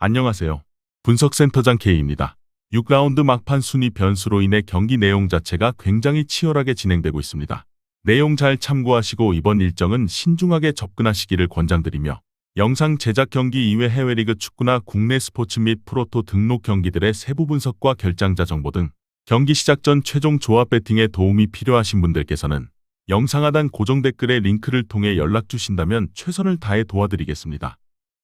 안녕하세요. 분석센터장 K입니다. 6라운드 막판 순위 변수로 인해 경기 내용 자체가 굉장히 치열하게 진행되고 있습니다. 내용 잘 참고하시고 이번 일정은 신중하게 접근하시기를 권장드리며 영상 제작 경기 이외 해외 리그 축구나 국내 스포츠 및 프로토 등록 경기들의 세부 분석과 결장자 정보 등 경기 시작 전 최종 조합 배팅에 도움이 필요하신 분들께서는 영상 하단 고정 댓글의 링크를 통해 연락 주신다면 최선을 다해 도와드리겠습니다.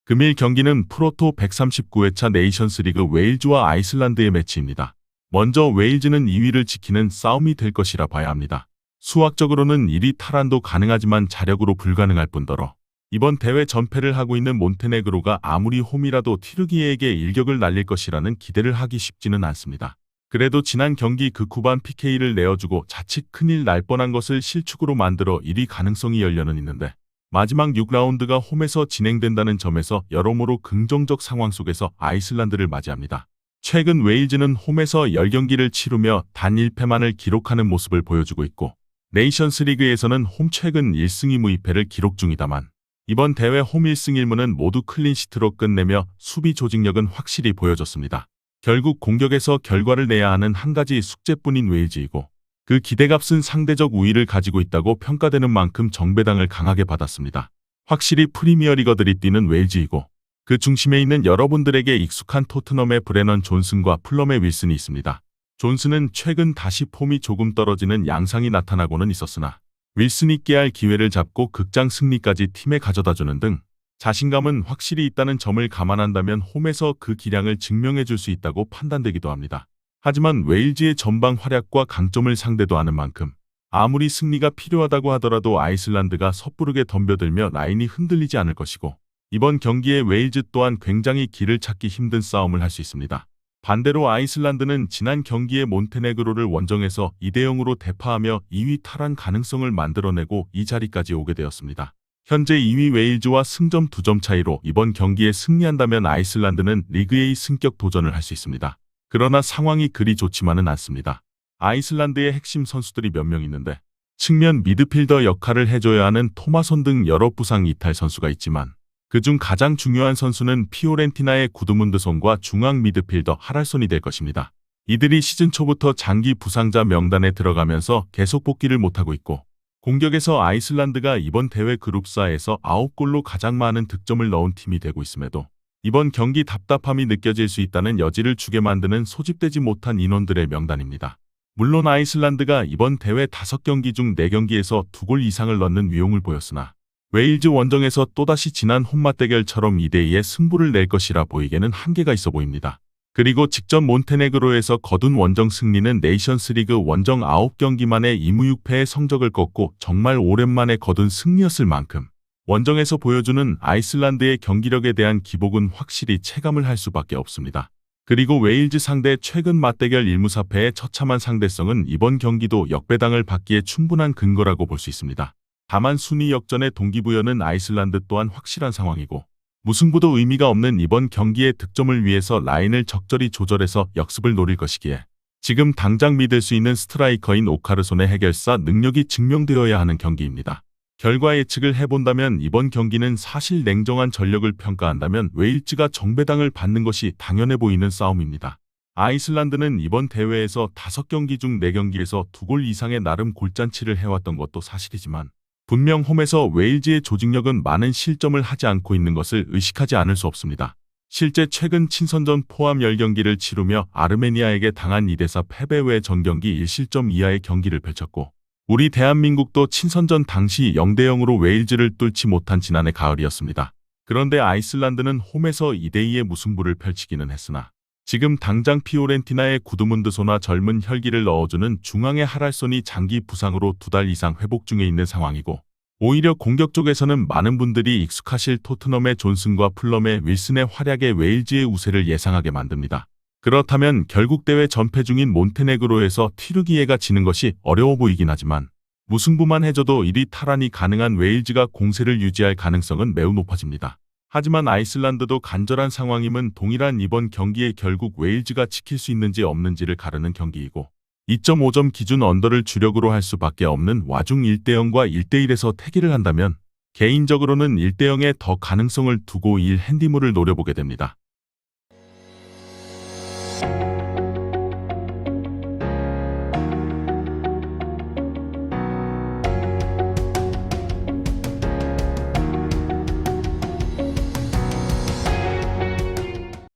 금일 경기는 프로토 139회차 네이션스리그 웨일즈와 아이슬란드의 매치입니다. 먼저 웨일즈는 2위를 지키는 싸움이 될 것이라 봐야 합니다. 수학적으로는 1위 탈환도 가능하지만 자력으로 불가능할 뿐더러 이번 대회 전패를 하고 있는 몬테네그로가 아무리 홈이라도 튀르기예에게 일격을 날릴 것이라는 기대를 하기 쉽지는 않습니다. 그래도 지난 경기 극후반 PK를 내어주고 자칫 큰일 날 뻔한 것을 실축으로 만들어 1위 가능성이 열려는 있는데 마지막 6라운드가 홈에서 진행된다는 점에서 여러모로 긍정적 상황 속에서 아이슬란드를 맞이합니다. 최근 웨일즈는 홈에서 10경기를 치르며 단 1패만을 기록하는 모습을 보여주고 있고 네이션스리그에서는 홈 최근 1승 2무 2패를 기록 중이다만 이번 대회 홈 1승 1무는 모두 클린시트로 끝내며 수비 조직력은 확실히 보여줬습니다. 결국 공격에서 결과를 내야 하는 한 가지 숙제뿐인 웨일즈이고 그 기대값은 상대적 우위를 가지고 있다고 평가되는 만큼 정배당을 강하게 받았습니다. 확실히 프리미어리거들이 뛰는 웨일즈이고 그 중심에 있는 여러분들에게 익숙한 토트넘의 브레넌 존슨과 풀럼의 윌슨이 있습니다. 존슨은 최근 다시 폼이 조금 떨어지는 양상이 나타나고는 있었으나 윌슨이 깨알 기회를 잡고 극장 승리까지 팀에 가져다주는 등 자신감은 확실히 있다는 점을 감안한다면 홈에서 그 기량을 증명해 줄 수 있다고 판단되기도 합니다. 하지만 웨일즈의 전방 활약과 강점을 상대도 하는 만큼 아무리 승리가 필요하다고 하더라도 아이슬란드가 섣부르게 덤벼들며 라인이 흔들리지 않을 것이고 이번 경기에 웨일즈 또한 굉장히 길을 찾기 힘든 싸움을 할 수 있습니다. 반대로 아이슬란드는 지난 경기에 몬테네그로를 원정에서 2대0으로 대파하며 2위 탈환 가능성을 만들어내고 이 자리까지 오게 되었습니다. 현재 2위 웨일즈와 승점 2점 차이로 이번 경기에 승리한다면 아이슬란드는 리그 A 승격 도전을 할 수 있습니다. 그러나 상황이 그리 좋지만은 않습니다. 아이슬란드의 핵심 선수들이 몇 명 있는데 측면 미드필더 역할을 해줘야 하는 토마손 등 여러 부상 이탈 선수가 있지만 그중 가장 중요한 선수는 피오렌티나의 구드문드손과 중앙 미드필더 하랄손이 될 것입니다. 이들이 시즌 초부터 장기 부상자 명단에 들어가면서 계속 복귀를 못하고 있고 공격에서 아이슬란드가 이번 대회 그룹사에서 9골로 가장 많은 득점을 넣은 팀이 되고 있음에도 이번 경기 답답함이 느껴질 수 있다는 여지를 주게 만드는 소집되지 못한 인원들의 명단입니다. 물론 아이슬란드가 이번 대회 5경기 중 4경기에서 2골 이상을 넣는 위용을 보였으나 웨일즈 원정에서 또다시 지난 홈맞대결처럼 2대2의 승부를 낼 것이라 보이기에는 한계가 있어 보입니다. 그리고 직전 몬테네그로에서 거둔 원정 승리는 네이션스리그 원정 9경기 만에 2무 6패의 성적을 꺾고 정말 오랜만에 거둔 승리였을 만큼 원정에서 보여주는 아이슬란드의 경기력에 대한 기복은 확실히 체감을 할 수밖에 없습니다. 그리고 웨일즈 상대 최근 맞대결 1무 4패의 처참한 상대성은 이번 경기도 역배당을 받기에 충분한 근거라고 볼 수 있습니다. 다만 순위 역전의 동기부여는 아이슬란드 또한 확실한 상황이고 무승부도 의미가 없는 이번 경기의 득점을 위해서 라인을 적절히 조절해서 역습을 노릴 것이기에 지금 당장 믿을 수 있는 스트라이커인 오카르손의 해결사 능력이 증명되어야 하는 경기입니다. 결과 예측을 해본다면 이번 경기는 사실 냉정한 전력을 평가한다면 웨일즈가 정배당을 받는 것이 당연해 보이는 싸움입니다. 아이슬란드는 이번 대회에서 5경기 중 4경기에서 2골 이상의 나름 골잔치를 해왔던 것도 사실이지만 분명 홈에서 웨일즈의 조직력은 많은 실점을 하지 않고 있는 것을 의식하지 않을 수 없습니다. 실제 최근 친선전 포함 10경기를 치르며 아르메니아에게 당한 2대4 패배 외 전경기 1실점 이하의 경기를 펼쳤고 우리 대한민국도 친선전 당시 0대0으로 웨일즈를 뚫지 못한 지난해 가을이었습니다. 그런데 아이슬란드는 홈에서 2대2의 무승부를 펼치기는 했으나 지금 당장 피오렌티나의 구드문드손과 젊은 혈기를 넣어주는 중앙의 하랄손이 장기 부상으로 2달 이상 회복 중에 있는 상황이고 오히려 공격 쪽에서는 많은 분들이 익숙하실 토트넘의 존슨과 풀럼의 윌슨의 활약에 웨일즈의 우세를 예상하게 만듭니다. 그렇다면 결국 대회 전패 중인 몬테네그로에서 튀르기예가 지는 것이 어려워 보이긴 하지만 무승부만 해줘도 1위 탈환이 가능한 웨일즈가 공세를 유지할 가능성은 매우 높아집니다. 하지만 아이슬란드도 간절한 상황임은 동일한 이번 경기에 결국 웨일즈가 지킬 수 있는지 없는지를 가르는 경기이고 2.5점 기준 언더를 주력으로 할 수밖에 없는 와중 1대0과 1대1에서 태기를 한다면 개인적으로는 1대0에 더 가능성을 두고 1 핸디물을 노려보게 됩니다.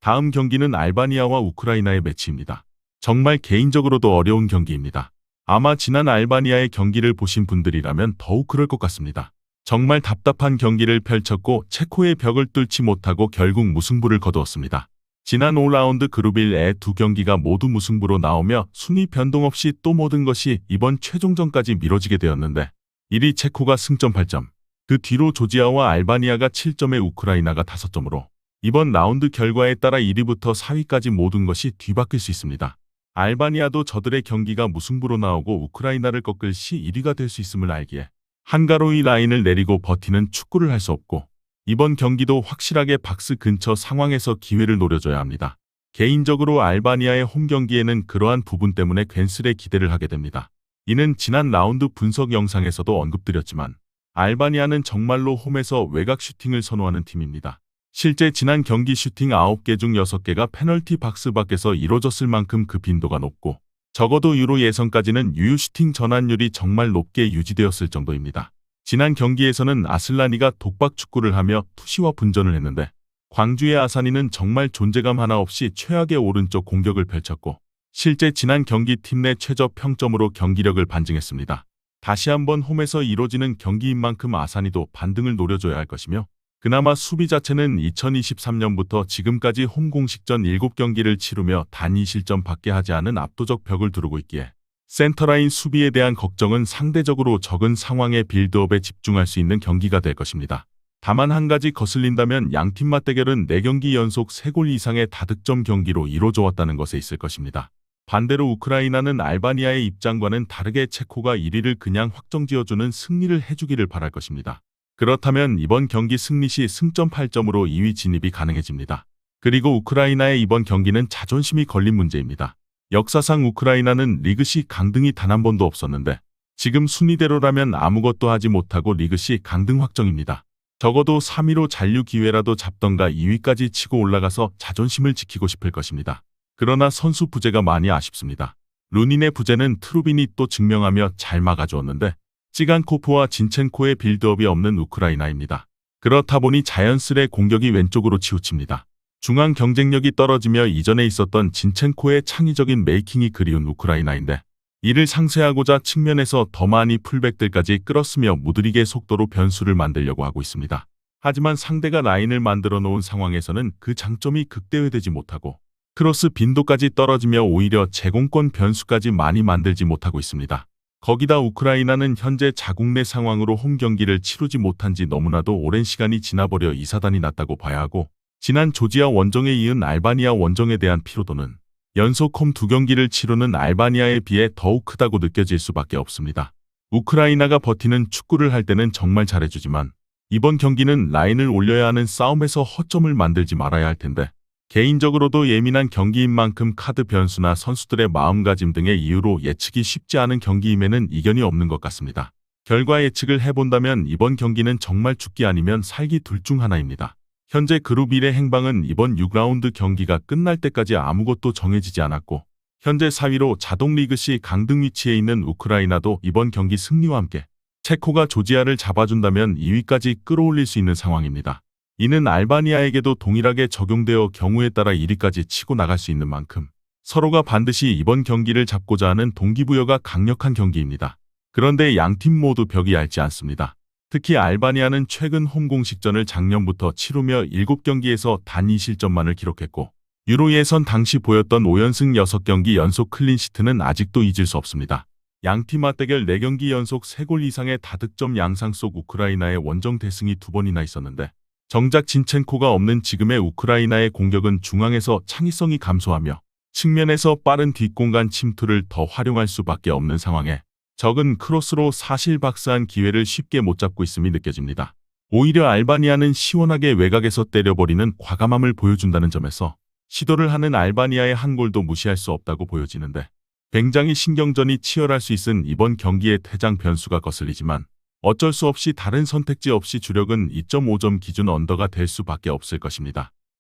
다음 경기는 알바니아와 우크라이나의 매치입니다. 정말 개인적으로도 어려운 경기입니다. 아마 지난 알바니아의 경기를 보신 분들이라면 더욱 그럴 것 같습니다. 정말 답답한 경기를 펼쳤고 체코의 벽을 뚫지 못하고 결국 무승부를 거두었습니다. 지난 5라운드 그룹 1의 두 경기가 모두 무승부로 나오며 순위 변동 없이 또 모든 것이 이번 최종전까지 미뤄지게 되었는데 1위 체코가 승점 8점, 그 뒤로 조지아와 알바니아가 7점에 우크라이나가 5점으로 이번 라운드 결과에 따라 1위부터 4위까지 모든 것이 뒤바뀔 수 있습니다. 알바니아도 저들의 경기가 무승부로 나오고 우크라이나를 꺾을 시 1위가 될 수 있음을 알기에 한가로이 라인을 내리고 버티는 축구를 할 수 없고 이번 경기도 확실하게 박스 근처 상황에서 기회를 노려줘야 합니다. 개인적으로 알바니아의 홈 경기에는 그러한 부분 때문에 괜스레 기대를 하게 됩니다. 이는 지난 라운드 분석 영상에서도 언급드렸지만 알바니아는 정말로 홈에서 외곽 슈팅을 선호하는 팀입니다. 실제 지난 경기 슈팅 9개 중 6개가 페널티 박스 밖에서 이루어졌을 만큼 그 빈도가 높고 적어도 유로 예선까지는 유효 슈팅 전환율이 정말 높게 유지되었을 정도입니다. 지난 경기에서는 아슬라니가 독박 축구를 하며 투시와 분전을 했는데 광주의 아사니는 정말 존재감 하나 없이 최악의 오른쪽 공격을 펼쳤고 실제 지난 경기 팀 내 최저 평점으로 경기력을 반증했습니다. 다시 한번 홈에서 이뤄지는 경기인 만큼 아사니도 반등을 노려줘야 할 것이며 그나마 수비 자체는 2023년부터 지금까지 홈 공식전 7경기를 치르며 단 2실점밖에 하지 않은 압도적 벽을 두르고 있기에 센터라인 수비에 대한 걱정은 상대적으로 적은 상황의 빌드업에 집중할 수 있는 경기가 될 것입니다. 다만 한 가지 거슬린다면 양팀 맞대결은 4경기 연속 3골 이상의 다득점 경기로 이뤄져 왔다는 것에 있을 것입니다. 반대로 우크라이나는 알바니아의 입장과는 다르게 체코가 1위를 그냥 확정지어주는 승리를 해주기를 바랄 것입니다. 그렇다면 이번 경기 승리 시 승점 8점으로 2위 진입이 가능해집니다. 그리고 우크라이나의 이번 경기는 자존심이 걸린 문제입니다. 역사상 우크라이나는 리그시 강등이 단 한 번도 없었는데 지금 순위대로라면 아무것도 하지 못하고 리그시 강등 확정입니다. 적어도 3위로 잔류 기회라도 잡던가 2위까지 치고 올라가서 자존심을 지키고 싶을 것입니다. 그러나 선수 부재가 많이 아쉽습니다. 루닌의 부재는 트루빈이 또 증명하며 잘 막아주었는데 찌간코프와 진첸코의 빌드업이 없는 우크라이나입니다. 그렇다 보니 자연스레 공격이 왼쪽으로 치우칩니다. 중앙 경쟁력이 떨어지며 이전에 있었던 진첸코의 창의적인 메이킹이 그리운 우크라이나인데 이를 상쇄하고자 측면에서 더 많이 풀백들까지 끌었으며 무드릭의 속도로 변수를 만들려고 하고 있습니다. 하지만 상대가 라인을 만들어 놓은 상황에서는 그 장점이 극대화되지 못하고 크로스 빈도까지 떨어지며 오히려 제공권 변수까지 많이 만들지 못하고 있습니다. 거기다 우크라이나는 현재 자국 내 상황으로 홈 경기를 치르지 못한 지 너무나도 오랜 시간이 지나버려 이사단이 났다고 봐야 하고 지난 조지아 원정에 이은 알바니아 원정에 대한 피로도는 연속 홈 2경기를 치르는 알바니아에 비해 더욱 크다고 느껴질 수밖에 없습니다. 우크라이나가 버티는 축구를 할 때는 정말 잘해주지만 이번 경기는 라인을 올려야 하는 싸움에서 허점을 만들지 말아야 할 텐데 개인적으로도 예민한 경기인 만큼 카드 변수나 선수들의 마음가짐 등의 이유로 예측이 쉽지 않은 경기임에는 이견이 없는 것 같습니다. 결과 예측을 해본다면 이번 경기는 정말 죽기 아니면 살기 둘 중 하나입니다. 현재 그룹 1의 행방은 이번 6라운드 경기가 끝날 때까지 아무것도 정해지지 않았고 현재 4위로 자동 리그시 강등 위치에 있는 우크라이나도 이번 경기 승리와 함께 체코가 조지아를 잡아준다면 2위까지 끌어올릴 수 있는 상황입니다. 이는 알바니아에게도 동일하게 적용되어 경우에 따라 1위까지 치고 나갈 수 있는 만큼 서로가 반드시 이번 경기를 잡고자 하는 동기부여가 강력한 경기입니다. 그런데 양팀 모두 벽이 얇지 않습니다. 특히 알바니아는 최근 홈 공식전을 작년부터 치르며 7경기에서 단 2실점만을 기록했고 유로 예선 당시 보였던 5연승 6경기 연속 클린시트는 아직도 잊을 수 없습니다. 양팀 맞대결 4경기 연속 3골 이상의 다득점 양상 속 우크라이나의 원정 대승이 2번이나 있었는데 정작 진첸코가 없는 지금의 우크라이나의 공격은 중앙에서 창의성이 감소하며 측면에서 빠른 뒷공간 침투를 더 활용할 수밖에 없는 상황에 적은 크로스로 사실박스한 기회를 쉽게 못 잡고 있음이 느껴집니다. 오히려 알바니아는 시원하게 외곽에서 때려버리는 과감함을 보여준다는 점에서 시도를 하는 알바니아의 한 골도 무시할 수 없다고 보여지는데 굉장히 신경전이 치열할 수 있은 이번 경기의 퇴장 변수가 거슬리지만 어쩔 수 없이 다른 선택지 없이 주력은 2.5점 기준 언더가 될 수밖에 없을 것입니다.